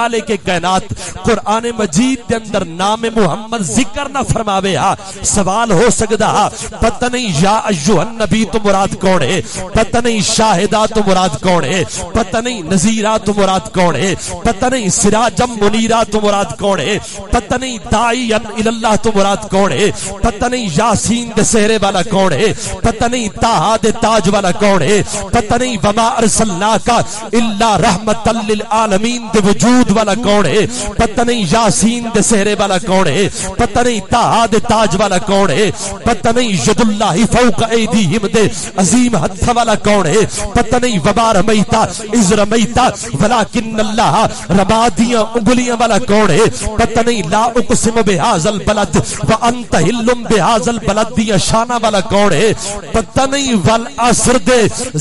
خالق کائنات قرآن مجید دے اندر نام محمد ذکر نہ فرماوے ہا سوال ہو سکدا ہا پتہ نہیں یا ایھا النبی تو مراد کون ہے، پتہ نہیں شاہدہ تو مراد کون ہے، پتہ نہیں نذیرہ تو مراد کون ہے، پتہ نہیں سراجم منیرہ تو مراد کون ہے، پتہ نہیں داعی الی اللہ تو مراد کون ہے، پتہ نہیں یاسین دے سہرے والا کون ہے، پتہ نہیں طٰہٰ دے تاج والا کون ہے، پتہ نہیں وما ارسلناک الا رحمۃ للعالمین دے وجود والا کون ہے، پتہ نہیں یاسین دے سہرے والا کون ہے، پتہ نہیں طٰہٰ دے تاج والا کون ہے، پتہ نہیں ید اللہ فوق ایدیہم دے عظیم ہتھ والا کون ہے، پتہ نہیں وما رمیتا اذ رمیتا ولکن اللہ رما دیاں انگلیاں والا کون ہے، پتہ نہیں لا اقسم بہذا البلد وانت حل بہذا البلد دی شانہ والا کون ہے، پتہ نہیں والعصر دے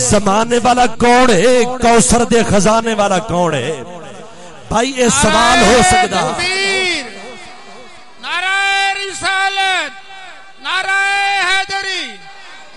زمانے والا کون ہے، کوثر دے خزانے والا کون ہے۔ بھائی یہ سوال ہو سکتا، نعرہ رسالت، نعرہ حیدری،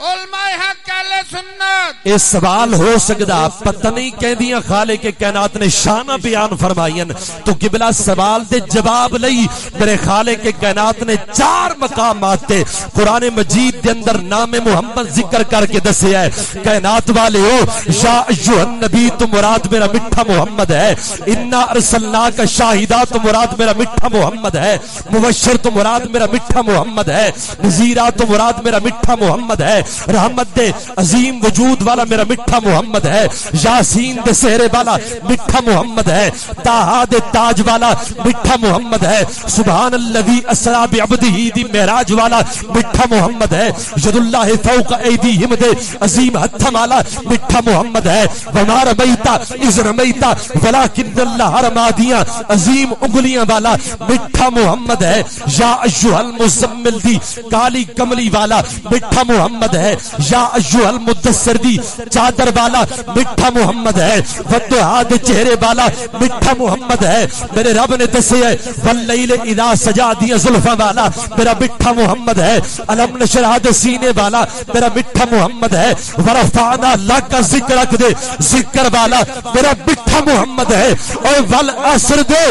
علماء حق اہل سنت، یہ سوال ہو سکتا پتہ نہیں کہندیاں خالق کائنات نے شانہ بیان فرمائیں تو قبلہ سوال دے جواب لئی میرے خالق کائنات نے 4 مقامات تے قرآن مجید دے اندر نام محمد ذکر کر کے دسیا ہے۔ کائنات والے ہو یا ایھا النبی تو مراد میرا میٹھا محمد ہے، انا ارسلناک شاہدہ تو مراد میرا میٹھا محمد ہے، مبشر تو مراد میرا میٹھا محمد ہے، نذیرہ تو مراد میرا میٹھا محمد ہے، رحمت دے عظیم وجود والا میرا میٹھا محمد ہے، یاسین دے سہرے والا میٹھا محمد ہے، طٰہٰ دے تاج والا میٹھا محمد ہے، سبحان الذی اسریٰ بعبدہ دی معراج والا میٹھا محمد ہے، ید اللہ فوق ایدیہم دے عظیم ہتھ والا میٹھا محمد ہے، وما رمیتا اذ رمیتا ولکن اللہ رما دیاں عظیم انگلیاں والا میٹھا محمد ہے، یا ایھا المزمل دی کالی کملی والا میٹھا محمد ہے، یا ایھا المدثر دی چادر والا میٹھا محمد ہے، والضحیٰ دے چہرے والا میٹھا محمد ہے، میرے رب نے دسے ہے واللیل اذا سجا دی زلفاں والا میرا میٹھا محمد ہے، الم نشرح دے سینے والا میرا میٹھا محمد ہے، ورفعنا لک ذکرک دے ذکر والا میرا میٹھا محمد ہے، اور والعصر دے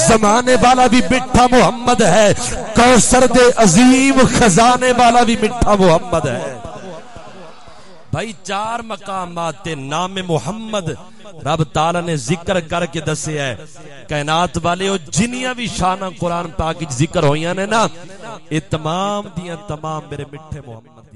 زمانے والا بھی میٹھا محمد ہے، کوثر دے عظیم خزانے والا بھی میٹھا محمد ہے۔ بھائی 4 مقامات تے نام محمد رب تعالی نے ذکر کر کے دسے ہے۔ کائنات والے او جنیاں بھی شانہ قرآن پاک ذکر ہویاں نے نا، یہ تمام دیاں تمام میرے میٹھے محمد